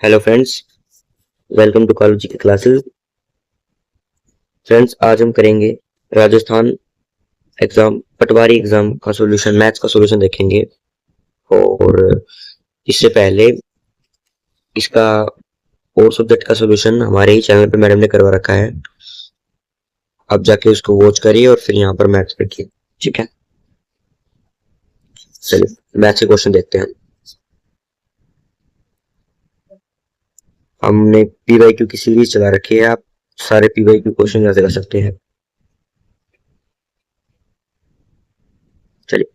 Hello friends, welcome to college की classes. Friends, आज हम करेंगे राजस्थान एग्जाम पटवारी एग्जाम का सॉल्यूशन, मैथ्स का सॉल्यूशन देखेंगे। और इससे पहले इसका और सब्जेक्ट का सॉल्यूशन हमारे ही चैनल पे मैडम ने करवा रखा है। आप जाके उसको वॉच करिए और फिर यहाँ पर मैथ्स देखिए, ठीक है। चलिए मैथ्स के क्वेश्चन देखते हैं। हमने पीवाईक्यू की सीरीज चला रखी है, आप सारे पीवाईक्यू क्वेश्चन यहाँ से कर सकते हैं। चलिए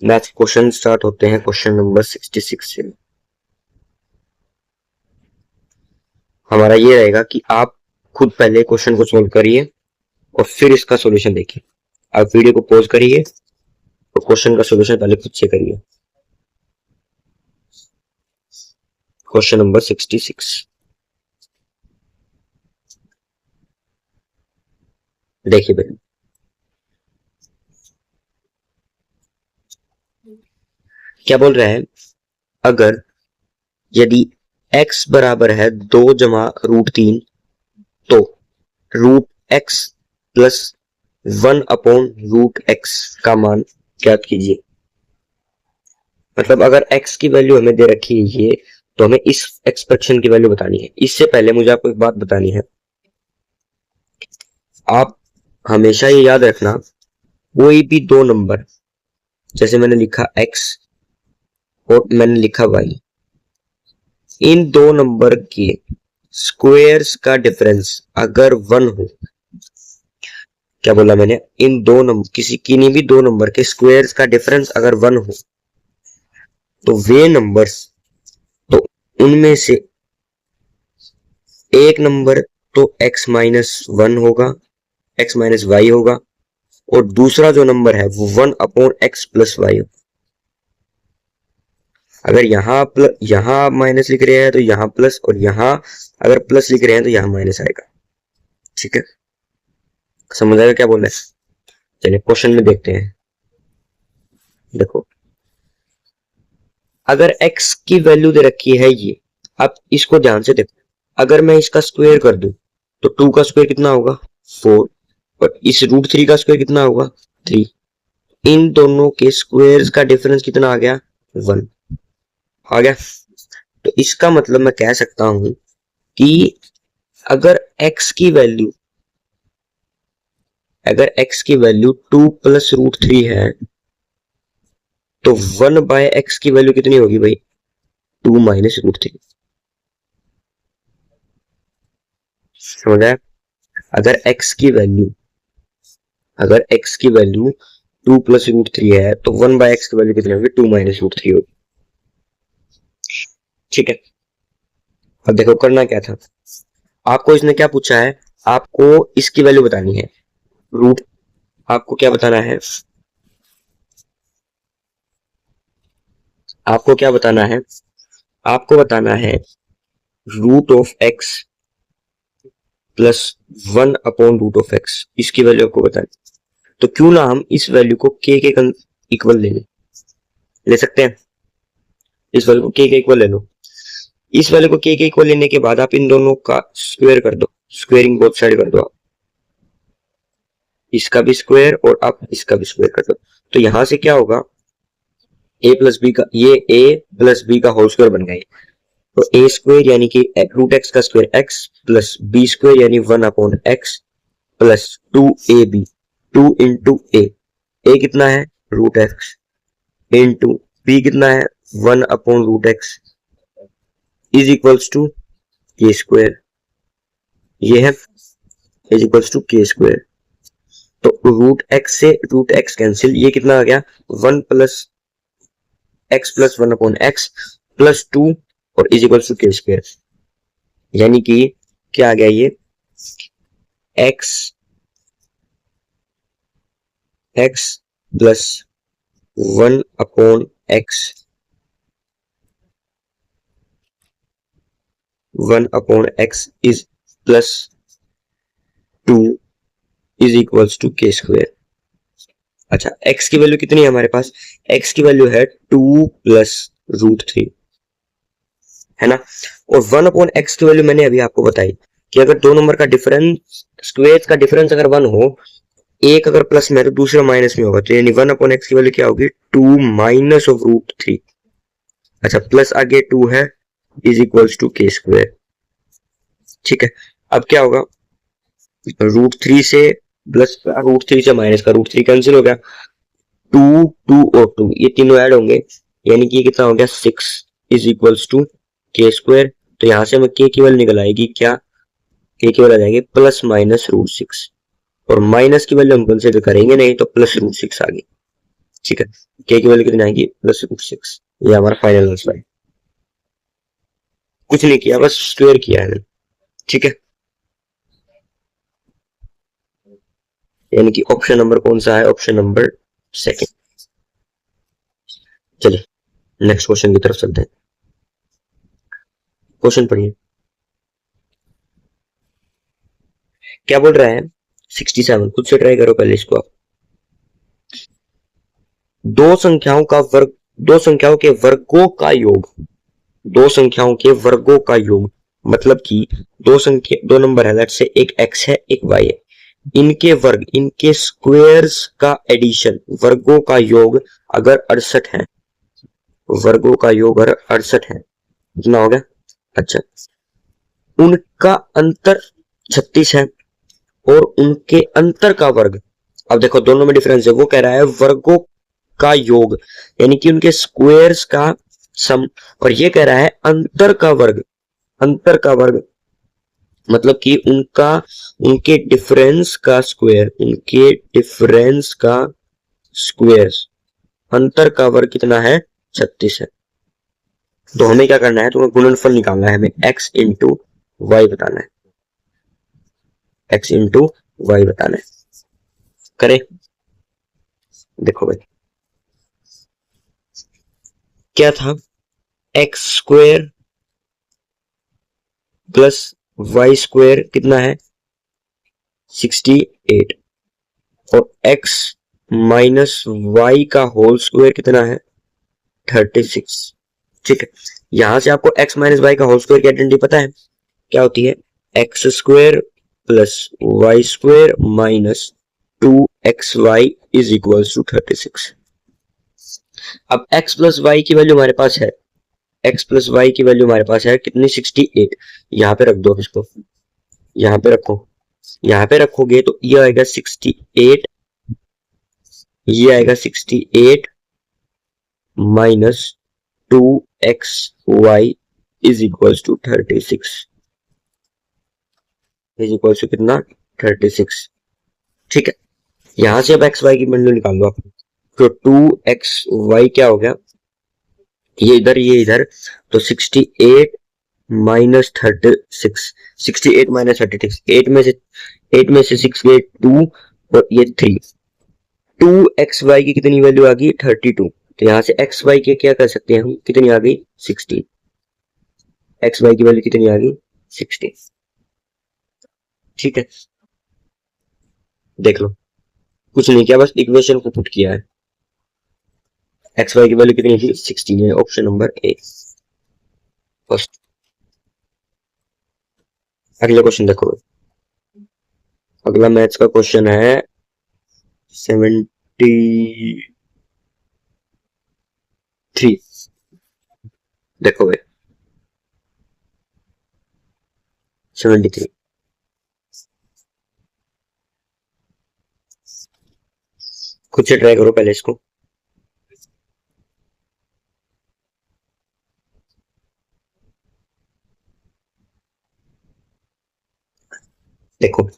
मैथ्स क्वेश्चन स्टार्ट होते हैं क्वेश्चन नंबर 66 से। हमारा ये रहेगा कि आप खुद पहले क्वेश्चन को सोल्व करिए और फिर इसका सॉल्यूशन देखिए। आप वीडियो को पॉज करिए और क्वेश्चन का सॉल्यूशन पहले खुद से करिए। क्वेश्चन नंबर 66 देखिए भाई, क्या बोल रहा है। अगर यदि x बराबर है 2 + √3 तो √x प्लस 1/√x का मान ज्ञात कीजिए। मतलब अगर x की वैल्यू हमें दे रखी है ये, तो हमें इस एक्सप्रेशन की वैल्यू बतानी है। इससे पहले मुझे आपको एक बात बतानी है। आप हमेशा ये याद रखना, कोई भी दो नंबर, जैसे मैंने लिखा x और मैंने लिखा y, इन दो नंबर के स्क्वायर्स का डिफरेंस अगर 1 हो, क्या बोला मैंने, इन दो नंबर किन्हीं भी दो नंबर के स्क्वायर्स का डिफरेंस अगर 1 हो तो वे नंबर्स, तो उनमें से एक नंबर तो x-1 होगा, x-y होगा, और दूसरा जो नंबर है वो 1/x प्लस y होगा। अगर यहाँ माइनस लिख रहे हैं तो यहाँ प्लस, और यहाँ अगर प्लस लिख रहे हैं तो यहाँ माइनस आएगा। ठीक है, समझ आएगा क्या बोल रहे हैं। चलिए क्वेश्चन में देखते हैं। देखो, अगर x की वैल्यू दे रखी है ये, अब इसको ध्यान से देखो। अगर मैं इसका स्क्वायर कर दूं तो 2 का स्क्वायर कितना होगा 4, और इस √3 का स्क्वायर कितना होगा 3। इन दोनों के स्क्वायर्स का डिफरेंस कितना आ गया 1 आ गया। तो इसका मतलब मैं कह सकता हूं कि अगर x की वैल्यू 2 + √3 है तो 1/x की वैल्यू कितनी होगी भाई 2 - √3। समझ आया। अगर x की वैल्यू 2 + √3 है तो 1/x की वैल्यू कितनी होगी 2 - √3 होगी। ठीक है, अब देखो करना क्या था। आपको इसने क्या पूछा है, आपको इसकी वैल्यू बतानी है। रूट आपको क्या बताना है, आपको क्या बताना है, आपको बताना है √x प्लस 1/√x, इसकी वैल्यू आपको बतानी। तो क्यों ना हम इस वैल्यू को k के इक्वल ले सकते हैं। इस वैल्यू को k के इक्वल ले लो। इस वैल्यू को k के इक्वल लेने के बाद आप इन दोनों का स्क्वायर कर दो, स्क्वेयरिंग बोथ साइड कर दो आप, इसका भी स्क्वायर और आप इसका भी स्क्वायर कर दो। तो यहां से क्या होगा, a प्लस बी का, ये a प्लस बी का होल स्क्वायर बन गए। तो a स्क्वायर यानी कि √x का square x plus b square यानी 1/x plus 2ab, 2 into a कितना है √x इंटू b कितना है 1/√x is equals to k square. ये है is equals to k square. तो √x से √x कैंसिल, ये कितना आ गया 1 + x प्लस 1/x प्लस 2 और is equals to k square. यानी कि क्या आ गया ये x plus 1/x 1/x is plus 2 is equals to k square. अच्छा, x की वैल्यू कितनी है हमारे पास, x की वैल्यू है 2 + √3। है ना। और 1/x की वैल्यू मैंने अभी आपको बताई कि अगर दो नंबर का डिफरेंस, स्क्वेयर का डिफरेंस अगर 1 हो, एक अगर प्लस में है तो दूसरा माइनस में होगा, तो यानी 1/x की वैल्यू क्या होगी, 2 माइनस ऑफ रूट 3। अच्छा, प्लस आगे 2 है, इज इक्वल्स टू के स्क्वायर। ठीक है, अब क्या होगा, √3 से प्लस, √3 से माइनस का √3 कैंसिल हो गया, 2 2 और 2 ये तीनों ऐड होंगे, यानी कि कितना हो गया 6 इज इक्वल्स टू के स्क्वायर। तो यहां से हमें के की वैल्यू निकल आएगी क्या, के की वैल्यू आ जाएगी प्लस माइनस √6, और माइनस की वैल्यू हम कंसिडर करेंगे नहीं, तो प्लस √6 आ गई। ठीक है, के की वैल्यू कितनी आएगी, प्लस √6। ये हमारा फाइनल आंसर है। कुछ नहीं किया, बस स्क्वायर किया है। ठीक है, यानी कि ऑप्शन नंबर कौन सा है, ऑप्शन नंबर सेकंड। चलिए नेक्स्ट क्वेश्चन की तरफ चलते हैं। क्वेश्चन पढ़िए, क्या बोल रहा है, 67, खुद से ट्राई करो पहले इसको आप। दो संख्याओं का वर्ग, दो संख्याओं के वर्गों का योग, दो संख्याओं के वर्गों का योग, मतलब कि दो संख्या, दो नंबर है, लेट्स से एक x है एक y है, इनके वर्ग, इनके स्क्वायर्स का एडिशन, वर्गों का योग अगर 68 है, वर्गों का योग अगर 68 है, कितना हो गया, अच्छा, उनका अंतर 36 है, और उनके अंतर का वर्ग, अब देखो दोनों में डिफरेंस है, वो कह रहा है वर्गों का योग यानी कि उनके स्क्वायर्स का सम, और ये कह रहा है अंतर का वर्ग, अंतर का वर्ग मतलब कि उनका, उनके डिफरेंस का स्क्वायर, उनके डिफरेंस का स्क्वायर, अंतर का वर्ग कितना है, 36 है। तो हमें क्या करना है, तुम्हें गुणनफल निकालना है, हमें x इंटू वाई बताना है, x इंटू वाई बताना है। करें, देखो भाई क्या था, X square plus Y square कितना है 68, और x माइनस वाई का होल स्क्वायर कितना है 36। ठीक है, यहां से आपको x माइनस वाई का होल स्क्वायर की आइडेंटिटी पता है, क्या होती है, X square plus Y square minus 2xy is equal to 36। अब x प्लस वाई की वैल्यू हमारे पास है, x प्लस वाई की वैल्यू हमारे पास है कितनी 68, यहाँ पे रख दो इसको, यहाँ पे रखो, यहाँ पे रखोगे तो ये आएगा 68, ये आएगा 68 minus 2xy is equal to 36, is equal to कितना 36। ठीक है, यहां से अब एक्स वाई की वैल्यू निकाल लो आप, तो 2xy क्या हो गया, ये इधर ये इधर, तो 68 माइनस 36, 68 माइनस 36, 8 में से 6 गए 2, और ये 3, 2xy की कितनी वैल्यू आ गई 32, तो यहां से xy के क्या कर सकते हैं हम, कितनी आ गई 16, xy की वैल्यू कितनी आ गई 16। ठीक है, देख लो, कुछ नहीं किया, बस इक्वेशन को पुट किया है, xy की वैल्यू कितनी थी 16 है, ऑप्शन नंबर ए फर्स्ट। अगला क्वेश्चन देखो, अगला मैथ्स का क्वेश्चन है 73, देखो भाई 73, खुद से ट्राई करो पहले इसको। देखो,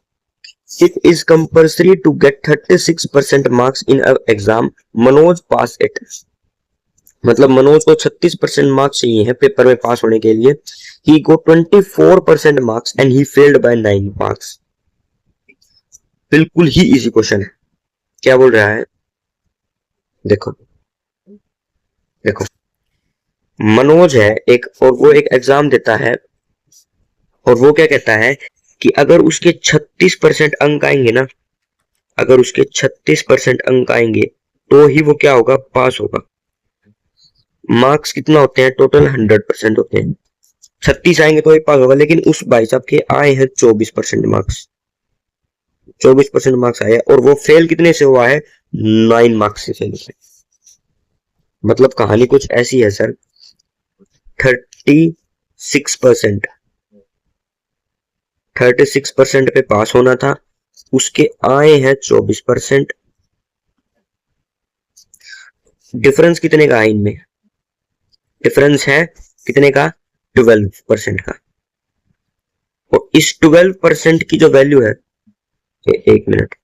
it is compulsory to get 36% marks in an exam, Manoj pass it, मतलब मनोज को 36% मार्क्स चाहिए है पेपर में पास होने के लिए, he got 24% marks and he failed by 9 marks। बिल्कुल ही इजी क्वेश्चन है, क्या बोल रहा है, देखो देखो, मनोज है एक, और वो एक एग्जाम देता है, और वो क्या कहता है कि अगर उसके 36% अंक आएंगे ना, अगर उसके 36% अंक आएंगे तो ही वो क्या होगा, पास होगा। मार्क्स कितना होते हैं टोटल, 100% होते हैं, 36 आएंगे तो एक पास होगा, लेकिन उस भाई साहब के आए हैं 24% मार्क्स। 24% मार्क्स आए और वो फेल कितने से हुआ है? 9 मार्क्स से फेल हुआ है। मतलब कहानी कुछ ऐसी है सर, 36% 36% पे पास होना था, उसके आए हैं 24%। डिफरेंस कितने का है इनमें? डिफरेंस है कितने का? 12% का। और इस 12% की जो वैल्यू है, एक मिनट,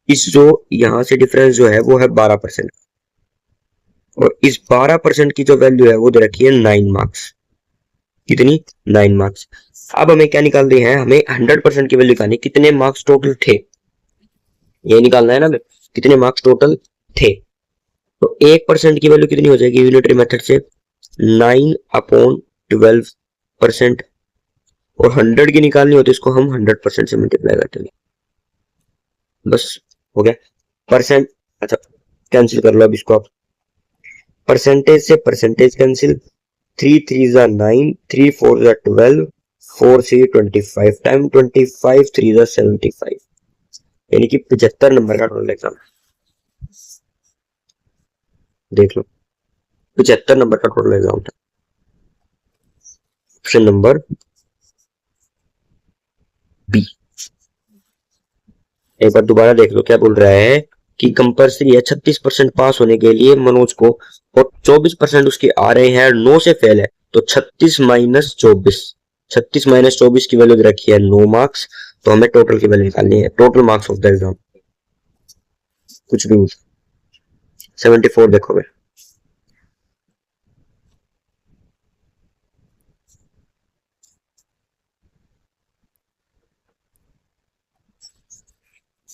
इस जो यहां से डिफरेंस जो है वो है 12%, और इस 12% की जो वैल्यू है वो दे रखी है 9 मार्क्स। कितनी? 9 मार्क्स। अब हमें क्या निकालनी है? हमें 100% की वैल्यू निकालनी, कितने मार्क्स टोटल थे, ये निकालना है ना हमें, कितने मार्क्स टोटल थे। तो 1% की वैल्यू कितनी हो जाएगी यूनिटरी मेथड से? 9/12%। और 100 की निकालनी हो तो इसको हम 100% से मल्टीप्लाई करते हैं, बस हो गया। परसेंट, अच्छा कैंसिल कर लो अब इसको आप। परसेंटेज से परसेंटेज कैंसिल, 3 3 जा 9, 3 4 जा 12, 4 3 25 टाइम 25, 3 जा 75, यानी कि 75 नंबर का टोटल एग्जाम। देख लो, 75 नंबर का टोटल एग्जाम था। Option number B. एक बार दोबारा देख लो क्या बोल रहा है कि कंपल्सरी है 36% पास होने के लिए मनोज को, और 24% उसके आ रहे हैं, 9 से फेल है, तो 36 - 24 की वैल्यू रखी है 9 मार्क्स। तो हमें टोटल की वैल्यू निकालनी है, total marks of the exam, कुछ भी 74 देखोगे।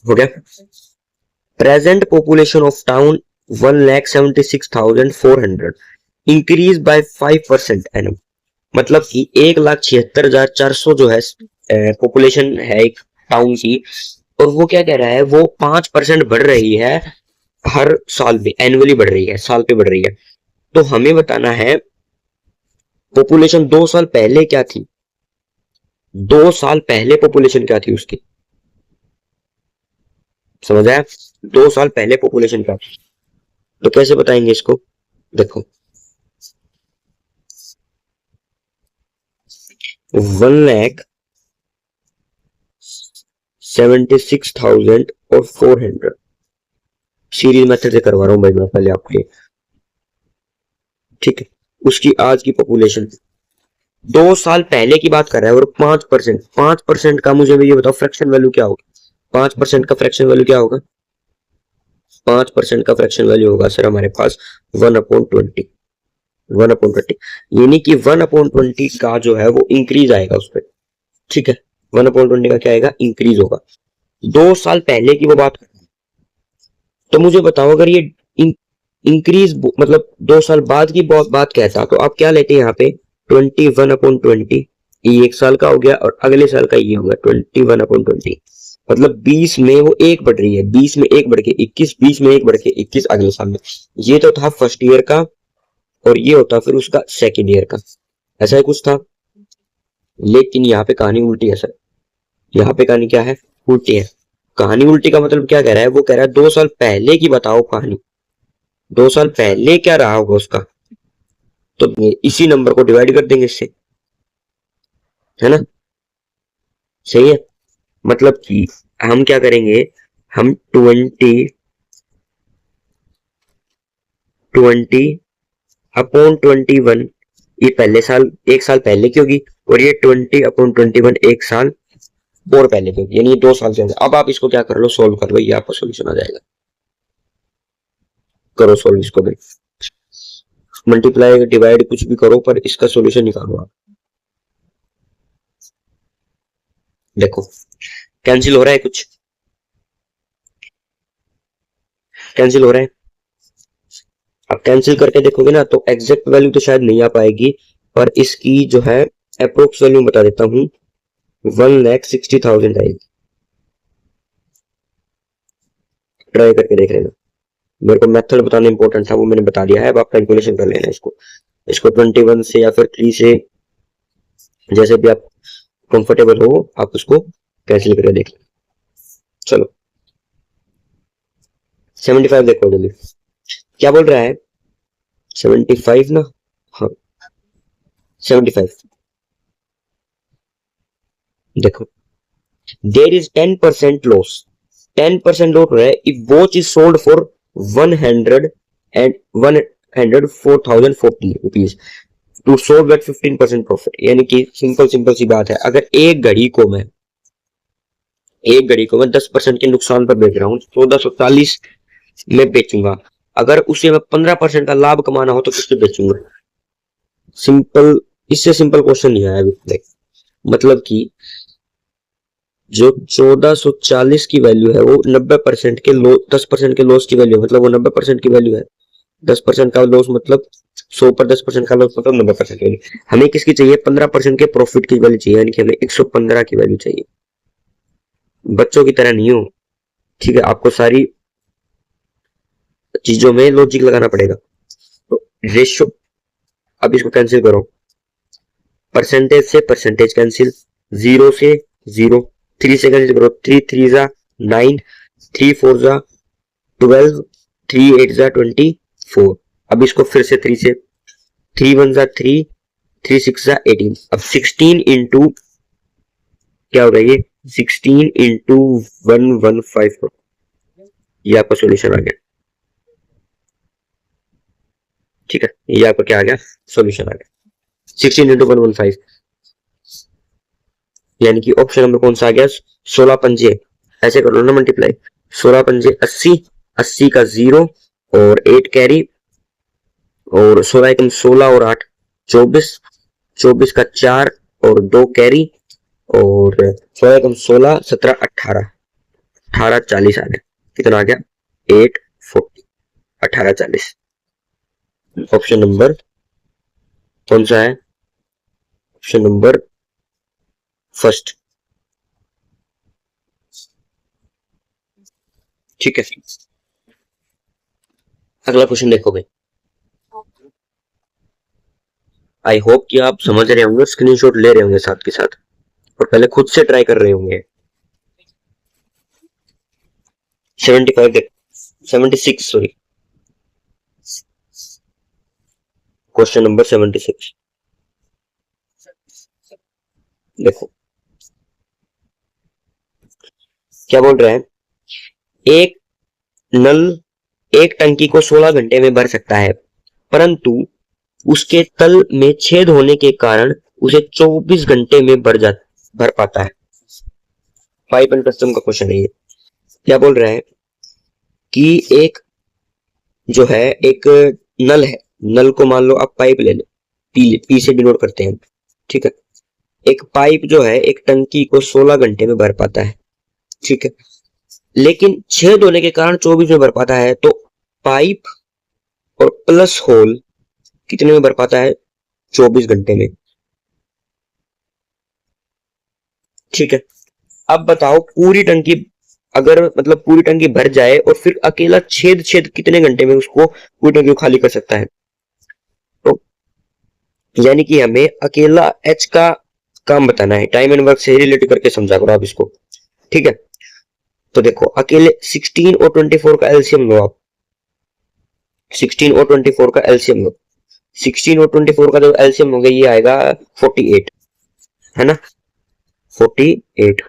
हो गया। Present population of town 1,76,400 increase by 5% annum. मतलब कि 1,76,400 जो है पॉपुलेशन है एक टाउन की, और वो क्या कह रहा है, वो 5% बढ़ रही है हर साल में, एनुअली बढ़ रही है, साल पे बढ़ रही है। तो हमें बताना है पॉपुलेशन 2 साल पहले क्या थी, 2 साल पहले पॉपुलेशन क्या थी उसकी, समझ आया? 2 साल पहले पॉपुलेशन क्या थी, तो कैसे बताएंगे इसको? देखो, 1,76,400 सीरीज मेथड से करवा रहा हूं भाई मैं पहले आपके, ठीक है। उसकी आज की पॉपुलेशन 2 साल पहले की बात कर रहा है, और 5%, 5% का मुझे ये बताओ फ्रैक्शन वैल्यू क्या होगा? 5% का फ्रैक्शन वैल्यू क्या होगा? 5% का फ्रैक्शन वैल्यू होगा सर हमारे पास 1/20, 1/20, यानी कि 1/20 का जो है वो इंक्रीज आएगा उस पर, ठीक है। 1/20 का क्या आएगा? इंक्रीज होगा। 2 साल पहले की वो बात, तो मुझे बताओ अगर ये इंक्रीज मतलब 2 साल बाद की बात कहता, तो आप क्या लेते हैं यहाँ पे? 21/20, ये 1 साल का हो गया, और अगले साल का ये होगा 21/20, मतलब 20 में वो एक बढ़ रही है, 20 में एक बढ़ के 21, 20 में एक बढ़ के 21 अगले साल में। ये तो था फर्स्ट ईयर का, और ये होता फिर उसका सेकेंड ईयर का, ऐसा ही कुछ था। लेकिन यहाँ पे कहानी उल्टी है सर, यहाँ पे कहानी क्या है? उल्टी है। कहानी उल्टी का मतलब क्या कह रहा है? वो कह रहा है 2 साल पहले की बताओ कहानी, 2 साल पहले क्या रहा होगा उसका, तो इसी नंबर को डिवाइड कर देंगे इससे, है ना? सही है। मतलब कि हम क्या करेंगे, हम 20/21, ये पहले साल, 1 साल पहले की होगी, और ये 20/21 1 साल और पहले की होगी, यानी ये 2 साल के अंदर। अब आप इसको क्या कर लो, सोल्व कर लो, ये आपका सोल्यूशन आ जाएगा। करो सोल्व इसको भी, मल्टीप्लाई डिवाइड कुछ भी करो, पर इसका सोल्यूशन निकालो आप। देखो कैंसिल हो रहा है, कुछ कैंसिल हो रहा है। आप कैंसिल करके देखोगे ना तो एग्जैक्ट वैल्यू तो शायद नहीं आ पाएगी, पर इसकी जो है अप्रोक्स वैल्यू बता देता हूँ, 1,60,000 आएगी। ट्राई करके देख लेना, मेरे को मेथड बताना इंपॉर्टेंट था, वो मैंने बता दिया है, अब आप कैलकुलेशन कर लेना इसको। इसको 21 से या फिर 3 से, जैसे भी आप कंफर्टेबल हो आप उसको कैंसिल करके देख लें। चलो 75 देखो जल्दी, क्या बोल रहा है 75 ना, हाँ 75 देखो, देर इज 10% लॉस, 10% लॉस हो रहा है if watch is sold for 100 and 104,040 rupees to solve at 15% profit. यानी कि सिंपल सी बात है, अगर एक घड़ी को मैं 10% के नुकसान पर बेच रहा हूँ, 1440 में बेचूंगा, अगर उसे मैं 15% का लाभ कमाना हो तो किससे बेचूंगा। सिंपल, इससे सिंपल क्वेश्चन नहीं आया अभी तक। मतलब कि जो 1440 की वैल्यू है वो 90% के 10% के लॉस की वैल्यू है, मतलब वो 90% की वैल्यू है। 10% का लॉस मतलब 100 पर 10% का लॉस मतलब 90% की वैल्यू। हमें किसकी चाहिए, 15% के प्रॉफिट की वैल्यू चाहिए, यानी कि हमें 115 की वैल्यू चाहिए। बच्चों की तरह नहीं हो, ठीक है, आपको सारी चीजों में लॉजिक लगाना पड़ेगा। तो रेशियो, अब इसको कैंसिल करो, परसेंटेज से परसेंटेज कैंसिल, 0 से 0, 3 से कैंसिल करो, 3 3 जा 9, 3 4 जा 12, 3 8 जा 24। अब इसको फिर से 3 से, 3 1 जा 3, 3 6 जा 18। अब 16 इंटू क्या होगा ये, 16 इंटू 115, ये आपका सोल्यूशन आ गया। ठीक है, ये आपका क्या आ गया, सोल्यूशन आ गया 16 इंटू 115, यानी कि ऑप्शन नंबर कौन सा आ गया, 16 पंजे, ऐसे कर लो ना मल्टीप्लाई, 16 पंजे 80, 80 का 0 और 8 कैरी, और 16 एकम 16 और 8 24, 24 का 4 और 2 कैरी, और 16 एकम 16 17 18, 18 40 आ गया, कितना आ गया 840, 18 40। ऑप्शन नंबर कौन सा है, ऑप्शन नंबर फर्स्ट। ठीक है, अगला क्वेश्चन देखोगे, आई होप कि आप समझ रहे होंगे, स्क्रीनशॉट ले रहे होंगे साथ के साथ, और पहले खुद से ट्राई कर रहे होंगे। 75 देख, 76 सॉरी, क्वेश्चन नंबर 76 देखो, क्या बोल रहा है, एक नल एक टंकी को 16 घंटे में भर सकता है, परंतु उसके तल में छेद होने के कारण उसे 24 घंटे में भर पाता है। पाइप एंड कस्टम का क्वेश्चन है ये। क्या बोल रहा है कि एक जो है, एक नल है, नल को मान लो आप पाइप ले लो, पी से डिनोट करते हैं, ठीक है, एक पाइप जो है एक टंकी को 16 घंटे में भर पाता है, ठीक है, लेकिन छेद होने के कारण 24 में भर पाता है, तो पाइप और प्लस होल कितने में भर पाता है, 24 घंटे में। ठीक है, अब बताओ पूरी टंकी, अगर मतलब पूरी टंकी भर जाए और फिर अकेला छेद छेद कितने घंटे में उसको पूरी टंकी को खाली कर सकता है। तो यानी कि हमें अकेला एच का काम बताना है, टाइम एंड वर्क से रिलेट करके समझा करो आप इसको। ठीक है, तो देखो अकेले 16 और 24 का एलसीएम लो आप, 16 और 24 का एलसीएम लो, 16 और 24 का जो एलसीएम होगा ये आएगा 48, है ना, 48,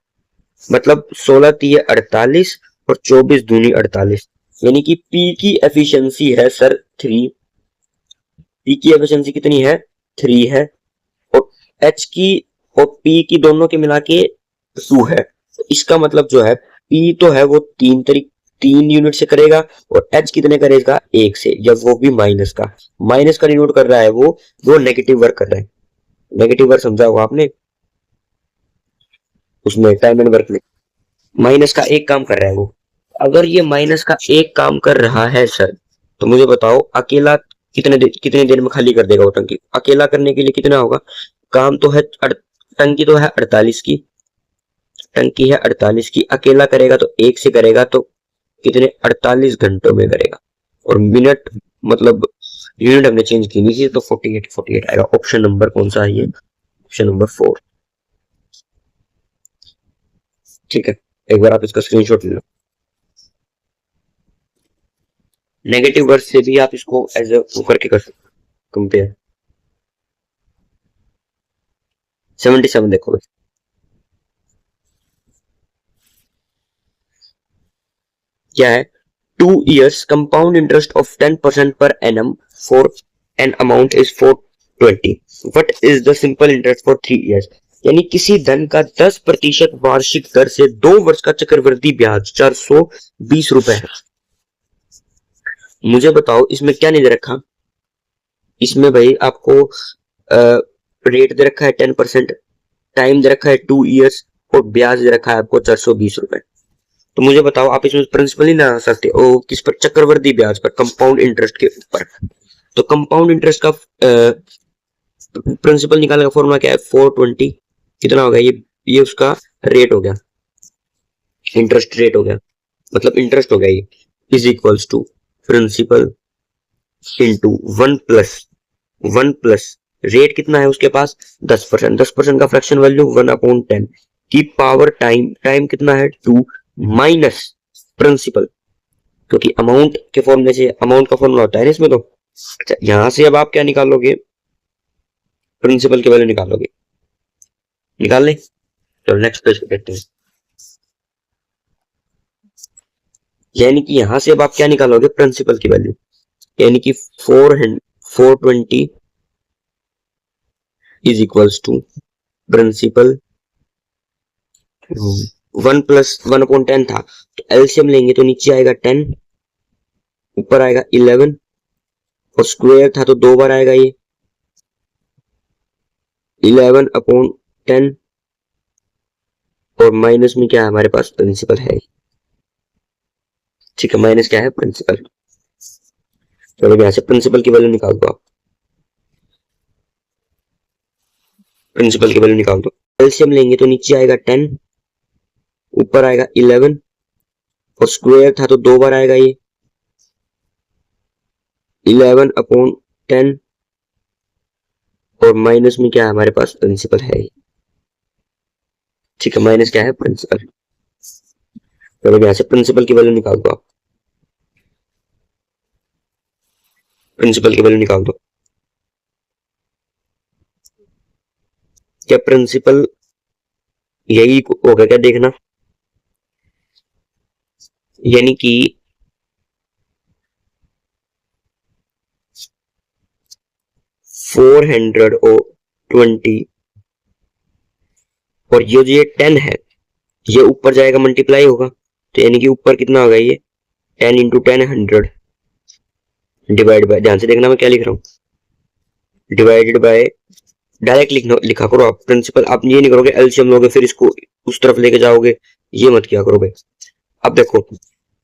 मतलब 16 तीय 48 और 24 दूनी 48, यानी कि पी की एफिशिएंसी है सर 3, पी की एफिशिएंसी कितनी है 3 है, और एच की और पी की दोनों के मिला के 2 है। तो इसका मतलब जो है पी तो है वो 3 यूनिट से करेगा, और एच कितने करेगा 1 से, या वो भी माइनस का डिनोट कर रहा है, वो नेगेटिव वर्क कर रहा है। नेगेटिव वर्क समझा होगा आपने उसमें, टाइम एंड वर्क में माइनस का एक काम कर रहा है वो। अगर ये माइनस का एक काम कर रहा है सर, तो मुझे बताओ अकेला कितने देर में खाली कर देगा वो टंकी। अकेला करने के लिए कितना होगा, काम तो है टंकी तो है 48 की, टंकी है 48 की, अकेला करेगा तो 1 से करेगा, तो कितने 48 घंटों में करेगा, और मिनट मतलब यूनिट हमने चेंज की नहीं थी, तो 48 आएगा। ऑप्शन नंबर कौन सा है ये? Option number 4। ठीक है, एक बार आप इसका स्क्रीनशॉट ले लो। नेगेटिव वर्ड से भी आप इसको एज करके कर सकते कंपेयर। 77 देखो, क्या है? 2 years compound interest of 10% per annum for an amount is 420. What is the simple interest for 3 years? यानी किसी धन का 10% वार्षिक दर से 2 वर्ष का चक्रवृद्धि ब्याज 420 रुपए है। मुझे बताओ इसमें क्या नहीं दे रखा? इसमें भाई आपको रेट दे रखा है 10%, टाइम दे रखा है 2 years और ब्याज दे रखा है आपको 420 रुपए। तो मुझे बताओ आप इसमें प्रिंसिपल नहीं लगा सकते ओ किस पर? चक्रवृद्धि ब्याज पर, कंपाउंड इंटरेस्ट के ऊपर। तो कंपाउंड इंटरेस्ट का प्रिंसिपल निकालने का फॉर्मूला क्या है? 420 कितना होगा ये उसका रेट हो गया, इंटरेस्ट रेट हो गया, मतलब इंटरेस्ट हो गया ये, is equals to principal into 1 plus rate कितना है उसके पास? 10%। 10% का फ्रैक्शन वैल्यू 1/10 की पावर टाइम कितना है? 2 माइनस प्रिंसिपल, क्योंकि अमाउंट के फॉर्मूले से अमाउंट का फॉर्मूला होता है ना इसमें। तो अच्छा, यहां से अब आप क्या निकालोगे? प्रिंसिपल की वैल्यू निकालोगे। निकाल लें? तो नेक्स्ट पेज पे देखते हैं। यानी कि यहां से अब आप क्या निकालोगे? प्रिंसिपल की वैल्यू, यानी कि 420 इज इक्वल्स टू प्रिंसिपल 1+1/10 था, तो एलसीएम लेंगे तो नीचे आएगा 10, ऊपर आएगा 11 और स्क्वायर था तो 2 बार आएगा ये 11/10 और माइनस में क्या है हमारे पास? प्रिंसिपल है। ठीक है, माइनस क्या है? प्रिंसिपल। चलो यहां से प्रिंसिपल की वैल्यू निकाल दो आप, प्रिंसिपल की वैल्यू निकाल दो। एलसीएम लेंगे तो नीचे आएगा 10, ऊपर आएगा 11 और स्क्वायर था तो 2 बार आएगा ये 11/10 और माइनस में क्या है हमारे पास? प्रिंसिपल है। ठीक है, माइनस क्या है? प्रिंसिपल। चलो यहां से प्रिंसिपल की वैल्यू निकाल दो आप, प्रिंसिपल की वैल्यू निकाल दो। क्या प्रिंसिपल यही होगा क्या? देखना, यानी कि 420 और ये जो 10 है ये ऊपर जाएगा मल्टीप्लाई होगा, तो यानी कि ऊपर कितना होगा? ये 10 इंटू 10 100 डिवाइड बाय, ध्यान से देखना मैं क्या लिख रहा हूँ, डिवाइडेड बाय, डायरेक्ट लिखा करो आप प्रिंसिपल। आप ये नहीं करोगे एलसीएम लोगे फिर इसको उस तरफ लेके जाओगे, ये मत किया करो भाई। अब देखो,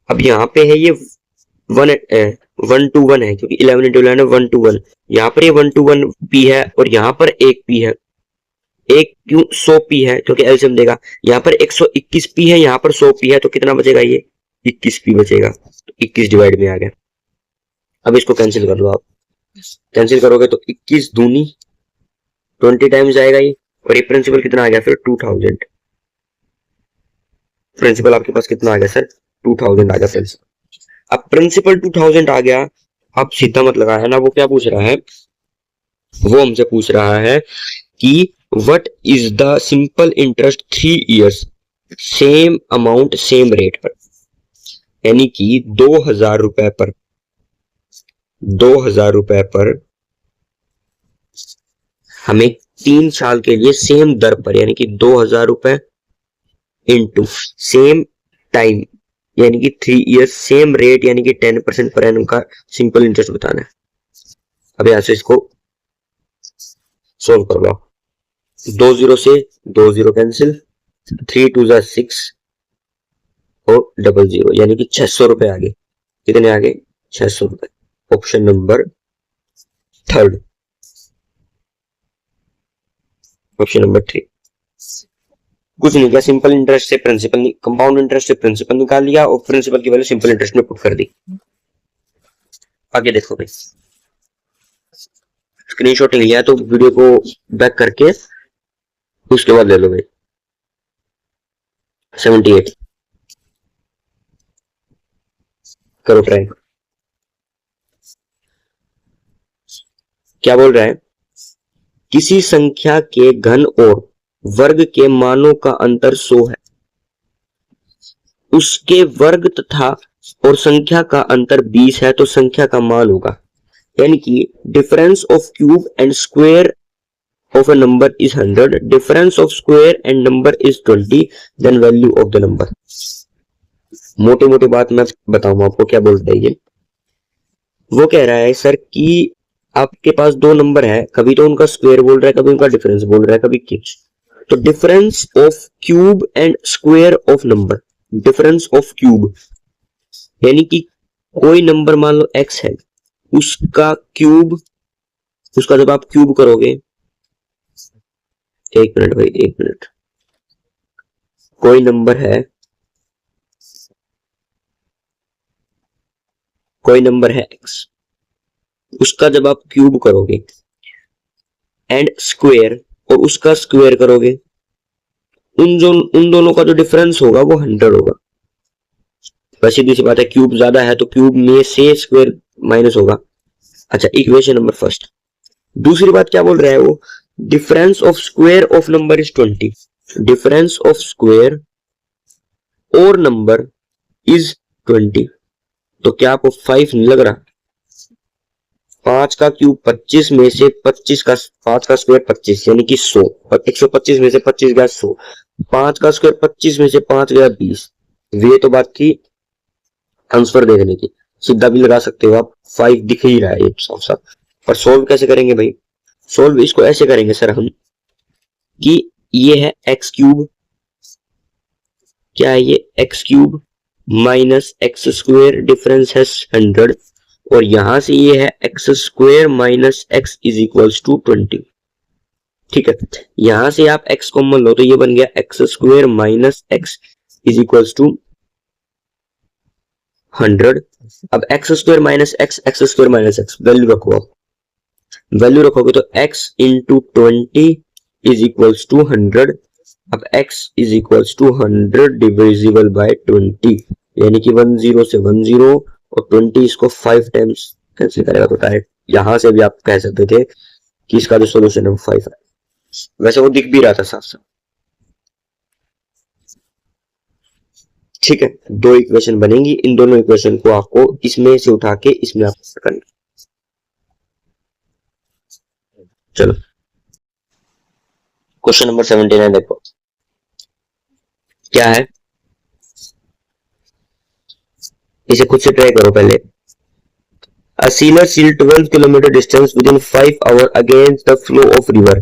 अब यहाँ पे है ये 1:1 है, क्योंकि 11 इंटू 11 है 1:1। यहाँ पर ये 1:1 पी है और यहाँ पर 1 पी है। एक क्यों 100 पी है? क्योंकि एलसीएम देगा। यहाँ पर 121 पी है, यहाँ पर 100 पी है, तो कितना बचेगा? ये 21 पी बचेगा। तो 21 डिवाइड में आ गया। अब इसको कैंसिल कर लो आप, कैंसिल करोगे तो 21 दूनी 20 टाइम्स आएगा ये, और ये प्रिंसिपल कितना आ गया फिर? 2000। प्रिंसिपल आपके पास कितना आ गया सर? 2000 आ गया प्रिंसिपल। अब प्रिंसिपल 2000 आ गया, अब सीधा मत लगाया ना, वो क्या पूछ रहा है? वो हमसे पूछ रहा है कि what is the simple interest 3 years same amount same rate पर, यानी कि 2000 रुपए पर, 2000 रुपए पर हमें 3 साल के लिए सेम दर पर, यानी कि 2000 रुपए इंटू सेम टाइम यानी कि 3 years सेम रेट यानी कि 10% पर एनम का सिंपल इंटरेस्ट बताना है। अब यहां से इसको सोल्व कर लो। 2 0 से 2 0 कैंसिल, 3 2 6 और 0 0 यानी कि 600 रुपए आ गए। कितने आ गए? 600 रुपए। Option number 3, option number 3। कुछ नहीं किया, सिंपल इंटरेस्ट से प्रिंसिपल, कंपाउंड इंटरेस्ट से प्रिंसिपल निकाल लिया और प्रिंसिपल की वैल्यू सिंपल इंटरेस्ट में पुट कर दी। आगे देखो भाई, स्क्रीनशॉट लिया है तो वीडियो को बैक करके उसके बाद ले लो भाई। 78 करो ट्राई। क्या बोल रहा है, किसी संख्या के घन और वर्ग के मानों का अंतर 100 है, उसके वर्ग तथा और संख्या का अंतर 20 है तो संख्या का मान होगा। यानी कि difference of cube and square of a number is 100, difference of square and number is 20, then value of the number। मोटी मोटी बात मैं बताऊंगा आपको क्या बोलता है ये। वो कह रहा है सर कि आपके पास दो नंबर है, कभी तो उनका स्क्वायर बोल रहा है, कभी उनका डिफरेंस बोल रहा है, कभी कुछ। तो difference of cube and square of number, difference of cube यानी कि कोई नंबर मान लो x है, उसका क्यूब, उसका जब आप क्यूब करोगे, एक मिनट भाई एक मिनट, कोई नंबर है, कोई नंबर है x, उसका जब आप क्यूब करोगे एंड स्क्वायर और उसका स्क्वायर करोगे, उन दोनों का जो डिफरेंस होगा वो 100 होगा। बस सीधी सी बात है, क्यूब ज्यादा है तो क्यूब में से स्क्वायर माइनस होगा। अच्छा, इक्वेशन नंबर फर्स्ट। दूसरी बात क्या बोल रहा है वो, difference of square of number is 20, difference of square और नंबर इज 20। तो क्या आपको 5 नहीं लग रहा? 5 का क्यूब 25 में से 25 का 5 का स्क्वायर 25 यानी कि 100, और 125 में से 25 गया 100, 5 का स्क्वायर 25 में से 5 गया 20। ये तो बात थी आंसर देखने की, सीधा भी लगा सकते हो आप, 5 दिख ही रहा है ये साफ साफ। पर सोल्व कैसे करेंगे भाई? सोल्व इसको ऐसे करेंगे सर हम कि ये है एक्स क्यूब, क्या है ये X cube minus X square, difference है 100, और यहां से ये है X square minus X is equals to 20। ठीक है, यहां से आप एक्स कॉमन लो तो ये बन गया X square minus X is equals to 100। अब X square minus X, X square minus X, value रखो, वैल्यू रखोगे तो x into 20 is equals to 100। अब x is equals to 100 divisible by 20, यानी कि 10 से 10 और 20 इसको 5 टाइम्स कैंसिल करेगा तो डायरेक्ट यहां से भी आप कह सकते थे कि इसका जो सोल्यूशन है वो 5 है। वैसे वो दिख भी रहा था साफ साफ। ठीक है, दो इक्वेशन बनेंगी, इन दोनों इक्वेशन को आपको इसमें से उठा के इसमें आप करना। चलो क्वेश्चन नंबर 79 देखो क्या है, इसे खुद से ट्राई करो पहले। A sailor sailed 12 kilometer distance within 5 hours against the flow of river.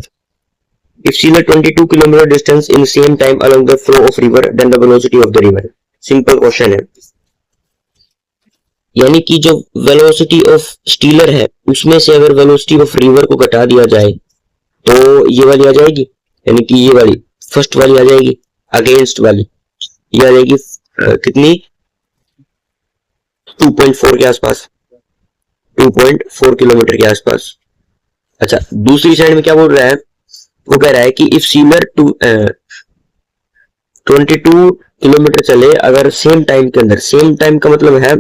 If sailed 22 kilometer distance in same time along the flow of river, then the velocity of the river. Simple question है, यानी कि जो velocity of stealer है उसमें से अगर velocity of river को घटा दिया जाए तो ये वाली आ जाएगी, यानी कि ये वाली फर्स्ट वाली आ जाएगी, अगेंस्ट वाली ये आ जाएगी कितनी, 2.4 के आसपास, 2.4 किलोमीटर के आसपास। अच्छा, दूसरी साइड में क्या बोल रहा है, वो कह रहा है कि इफ सीलर 22 किलोमीटर चले अगर सेम टाइम के अंदर, सेम टाइम का मतलब है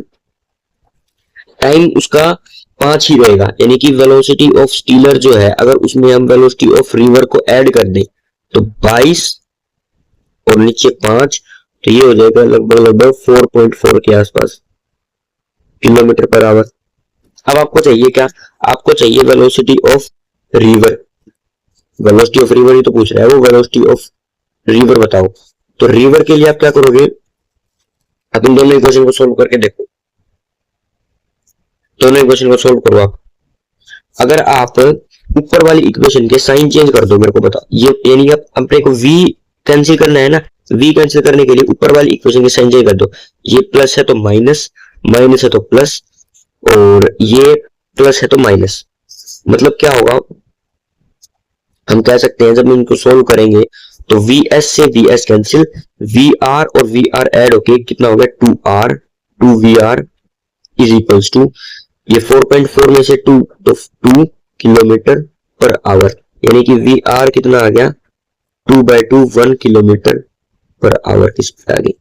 टाइम उसका 5 ही रहेगा, यानी कि वेलोसिटी ऑफ स्टीलर जो है अगर उसमें हम वेलोसिटी ऑफ रिवर को ऐड कर दें तो 22 और नीचे 5, तो ये हो जाएगा लगभग 4.4 के आसपास किलोमीटर पर आवर। अब आपको चाहिए क्या, आपको चाहिए velocity of river, velocity of river ही तो पूछ रहा है वो, वेलोसिटी ऑफ रिवर बताओ। तो रिवर के लिए आप क्या करोगे, अब इन दोनों इक्वेशन को सोल्व करके देखो, दोनों इक्वेशन को सोल्व करो आप। अगर आप ऊपर वाली इक्वेशन के साइन चेंज कर दो, मेरे को बताओ, ये यानी कि अपने को v कैंसिल करना है ना, v कैंसिल करने के लिए ऊपर वाली इक्वेशन के साइन चेंज कर दो, ये प्लस है तो माइनस, माइनस है तो प्लस, और ये प्लस है तो माइनस। मतलब क्या होगा, हम कह सकते हैं जब इनको सोल्व करेंगे तो vs से vs कैंसिल, vr और vr ऐड होके कितना हो गया 2r, 2vr is equals to, ये 4.4 में से 2 तो 2 किलोमीटर पर आवर, यानी कि वी आर कितना आ गया 2/2 1 किलोमीटर पर आवर की स्पीड आ गई।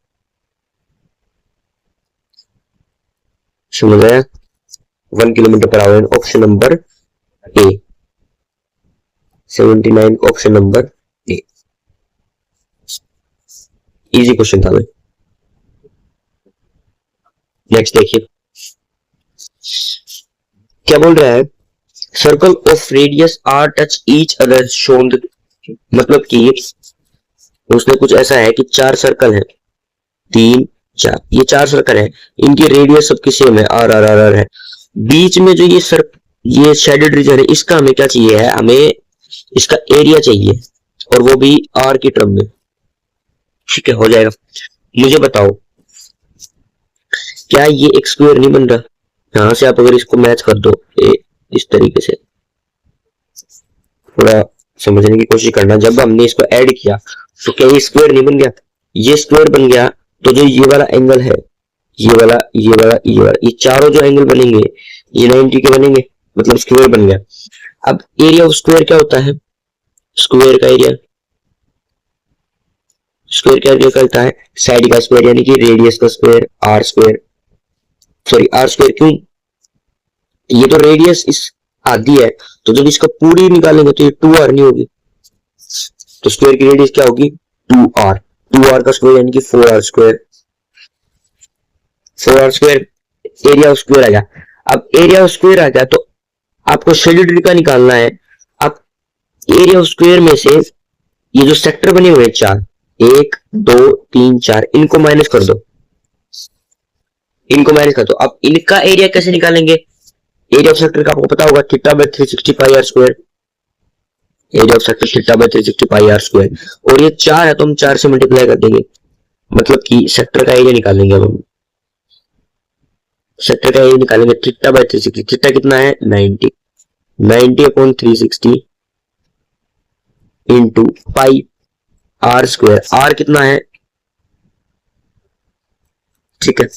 समझ आया? 1 kilometre per hour. Option number A 79 option number A. Easy question था भाई। नेक्स्ट देखिए क्या बोल रहा है, circle of radius R touch each other shown, मतलब कि उसने कुछ ऐसा है कि 4 सर्कल है, 3 4, ये 4 सर्कल है, इनकी रेडियस सबकी सेम है, आर आर आर आर है। बीच में जो ये शेडेड रीजन है, इसका हमें क्या चाहिए है, हमें इसका एरिया चाहिए, और वो भी आर की टर्म में। ठीक है, हो जाएगा। मुझे बताओ क्या ये एक स्क्वायर नहीं बन रहा? यहां से आप अगर इसको मैच कर दो इस तरीके से, थोड़ा समझने की कोशिश करना, जब हमने इसको ऐड किया तो क्या ये स्क्वायर नहीं बन गया? ये स्क्वायर बन गया, तो जो ये वाला एंगल है, ये वाला ये वाला ये वाला, ये चारों जो एंगल बनेंगे ये 90 के बनेंगे, मतलब स्क्वायर बन गया। अब एरिया ऑफ स्क्वायर क्या होता है? स्क्वायर का एरिया, स्क्वायर क्या करता है? साइड का स्क्वायर, यानी कि रेडियस का square, R square, sorry R square क्यों, ये तो रेडियस इस आधी है, तो जब इसका पूरी निकालेंगे तो ये 2r नहीं होगी, तो स्क्वायर की रेडियस क्या होगी 2r, 2r का स्क्वायर यानी कि 4r square, 4r square area of square आ गया। अब एरिया ऑफ स्क्वायर आ गया तो आपको शेडेड का निकालना है। अब एरिया ऑफ स्क्वायर में से ये जो सेक्टर बने हुए हैं 4, 1 2 3 4, इनको माइनस कर दो, इनको माइनस कर दो। अब इनका एरिया कैसे निकालेंगे? एरिया ऑफ सेक्टर का आपको पता होगा theta by 360 pi R square, area of sector theta by 360 pi R square, और ये 4 है तो हम 4 से मल्टीप्लाई कर देंगे, मतलब कि सेक्टर का एरिया निकालेंगे। अब हम सेक्टर का एरिया निकालेंगे थीटा बाय 360, थीटा कितना है 90, 90 upon 360 into pi R square, R कितना है, ठीक है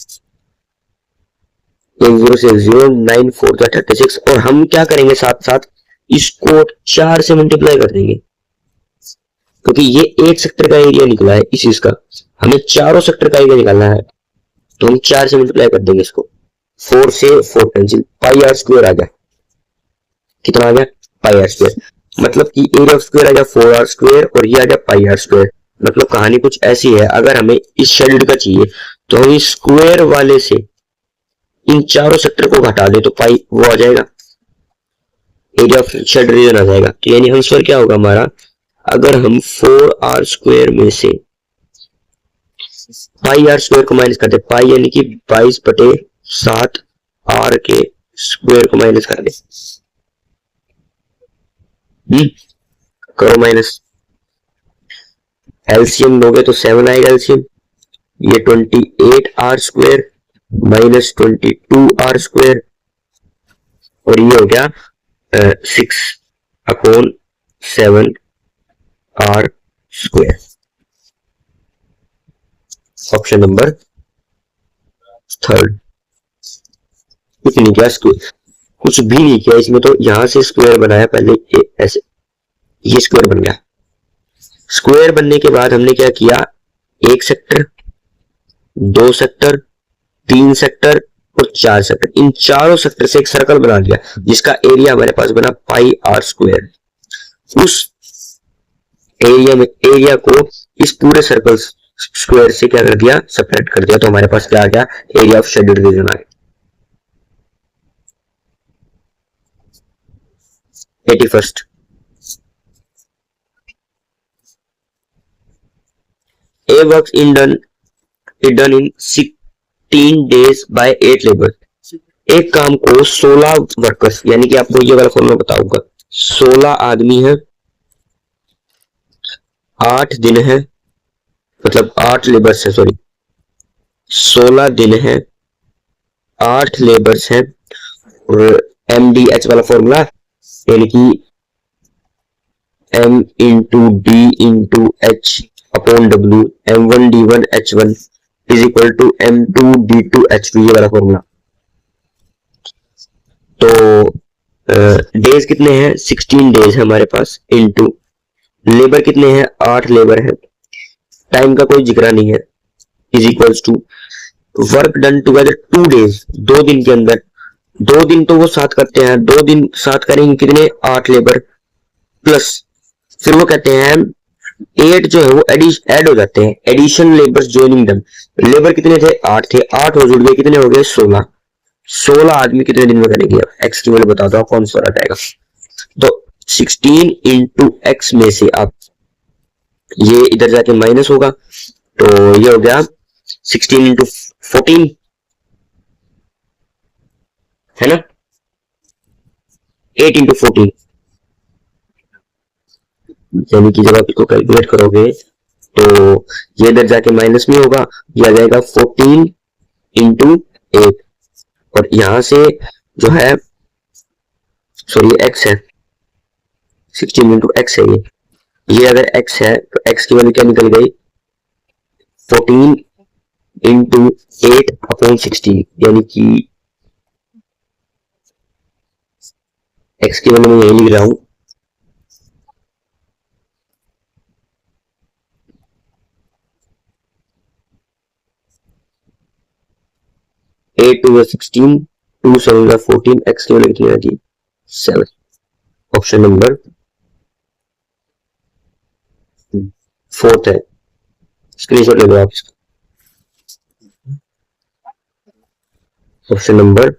10 से 0 9 4 36, और हम क्या करेंगे साथ साथ इसको 4 से मल्टीप्लाई कर देंगे, क्योंकि ये एक सेक्टर का एरिया निकला है इस चीज का, हमें चारों सेक्टर का एरिया निकालना है, तो हम 4 से मल्टीप्लाई कर देंगे इसको, 4 से 4 कैंसिल, पाई आर स्क्वायर आ गया, कितना आ गया पाई आर स्क्वायर, मतलब कि एरिया ऑफ स्क्वायर आ गया 4r स्क्वायर, और ये आ गया पाई आर स्क्वायर। मतलब कहानी कुछ ऐसी है, अगर हमें इस शेडेड का चाहिए तो हम इस स्क्वायर वाले से इन चारों सेक्टर को घटा दे तो पाई वो आ जाएगा, एरिया ऑफ शेड रीजन आ जाएगा। तो यानी आंसर क्या होगा हमारा, अगर हम 4r स्क्वायर में से पाई आर स्क्वायर को माइनस कर दे, पाई यानी कि 22/7 r के स्क्वायर को माइनस कर दे, करो माइनस, एलसीएम लोगे तो 7 आएगा एलसीएम, ये 28r square minus 22r square, और ये हो गया 6/7r square. Option number third. कुछ नहीं किया, कुछ भी नहीं किया इसमें, तो यहां से स्क्वायर बनाया पहले ऐसे, ये स्क्वायर बन गया। स्क्वायर बनने के बाद हमने क्या किया, एक सेक्टर, 2 सेक्टर, 3 सेक्टर और 4 सेक्टर, इन चारों सेक्टर से एक सर्कल बना दिया जिसका एरिया हमारे पास बना पाई आर स्क्वायर। उस एरिया में एरिया को इस पूरे सर्कल स्क्वायर से क्या कर दिया, सेपरेट कर दिया, तो हमारे पास क्या आ गया, एरिया ऑफ शेडेड रीजन आ गया। 81st, A works done in 16 days by 8 labour. एक काम को 16 वर्कर्स, यानी कि आपको ये वाला फॉर्मूला बताऊंगा, 16 आदमी है, 8 दिन है, मतलब 8 लेबर्स है, सॉरी 16 दिन है, 8 लेबर्स हैं, और MDH वाला फॉर्मूला, यानी कि M into D into H upon W, M1D1H1 is equal to M2D2H2, ये वाला फॉर्मूला। तो डेज कितने हैं 16 डेज हमारे पास, इनटू लेबर कितने हैं 8 लेबर है, टाइम का कोई जिक्र नहीं है, is equals to work done together 2 days, 2 दिन के अंदर, 2 दिन तो वो साथ करते हैं, 2 दिन साथ करेंगे कितने 8 लेबर, प्लस फिर वो कहते हैं 8 जो है वो ऐड हो जाते हैं, एडिशन लेबर ज्वाइनिंग दम, लेबर कितने थे 8 थे, 8 हो जुड़ गए कितने हो गए 16, 16 आदमी कितने दिन में करेंगे, अब एक्स की वैल्यू बता दो कौन सा रहेगा। तो 16 इंटू एक्स में से आप ये इधर जाके माइनस होगा, तो ये हो गया 16 इंटू 14 है ना, 8 इंटू 14, यानी कि जब आप इसको कैलकुलेट करोगे तो ये इधर जाके माइनस में होगा, ये आ जाएगा 14 इंटू 8, और यहां से जो है सॉरी एक्स है 16 इंटू एक्स है, ये अगर x है तो x की वैल्यू क्या निकल गई 14 इंटू 8 अपॉन 16, यानी कि x की वैल्यू मैं यही लिख रहा हूं 8 टू 16 2 7 14, x की वैल्यू कितनी आ गई 7, ऑप्शन नंबर 4 है, स्क्रीनशॉट ले लो आप इसका, ऑप्शन नंबर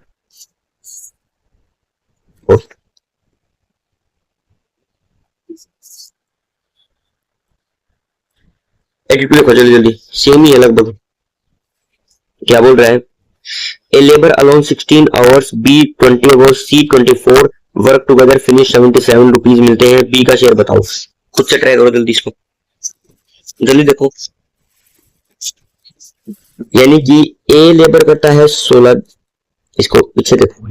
4। एडिट लिखो जल्दी जल्दी, सेम ही है लगभग, क्या बोल रहा है, A labor alone 16 hours, B 20 hours, C 24, work together finish 77 rupees मिलते हैं, बी का शेयर बताओ, खुद से ट्राई करो जल्दी इसको, जल्दी देखो, यानी कि ए लेबर करता है 16, इसको पीछे देखो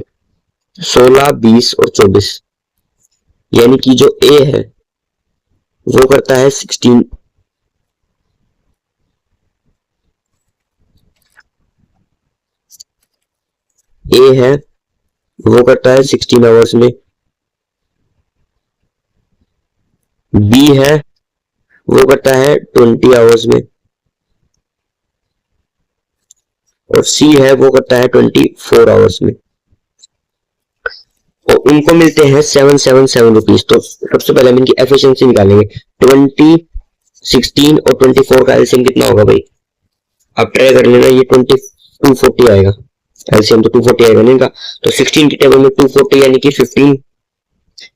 16 20 और 24, यानी कि जो ए है वो करता है 16, ए है वो करता है 16 आवर्स में, बी है वो करता है 20 आवर्स में, और सी है वो करता है 24 आवर्स में, और उनको मिलते हैं 777 रुपीज। तो सबसे पहले हम इनकी एफिशिएंसी निकालेंगे, 20 16 और 24 का एलसीएम कितना होगा भाई, आप ट्राई कर लेना, ये 240 आएगा, एलसीएम तो 240 आएगा नहीं का, तो 16 की टेबल में 240 यानी कि 15,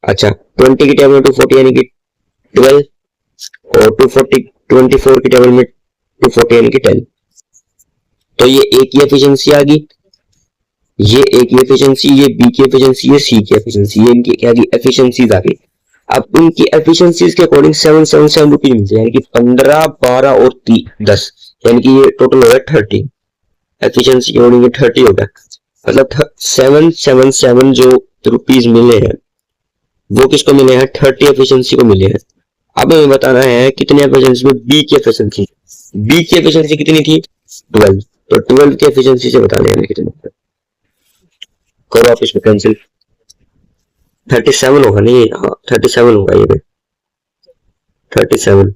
अच्छा 20 की टेबल में 240 यानी कि 12, और 240 24 की टेबल में 240 यानी कि 10, तो ये ए की एफिशिएंसी आ गई, ये ए की एफिशिएंसी, ये बी की एफिशिएंसी, ये सी की एफिशिएंसी, ये इनकी क्या की एफिशिएंसीज आ गई। अब इनकी एफिशिएंसीज के अकॉर्डिंग 777 रुपीज मिलते हैं, यानी कि 15 12 और 10, यानी कि ये टोटल हो गया 30, एफिशिएंसी के अकॉर्डिंग 30 हो गया, मतलब 777 जो रुपीज मिले हैं वो किसको मिले हैं 30 एफिशिएंसी को मिले हैं। अब हमें बताना है कितने एफिशिएंसी में बी की एफिशिएंसी, बी की एफिशिएंसी कितनी थी 12, तो 12 की एफिशिएंसी से बताने हैं कितने, करो आप इसमें कैंसिल, 37 होगा नहीं, हाँ 37 होगा ये 37,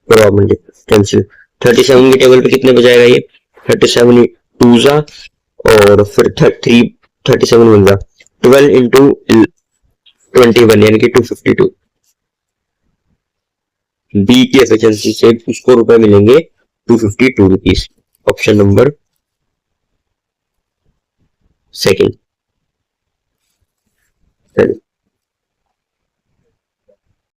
करो आप मुझे कैंसिल, 37 की टेबल पे कितने बजाएगा ये 37 टू जा, और फिर 37 वन जा, 12 इंटू 21 यानी कि 252, बी की एफिशिएंसी से उसको रुपए मिलेंगे 252 रुपीज, ऑप्शन नंबर सेकंड।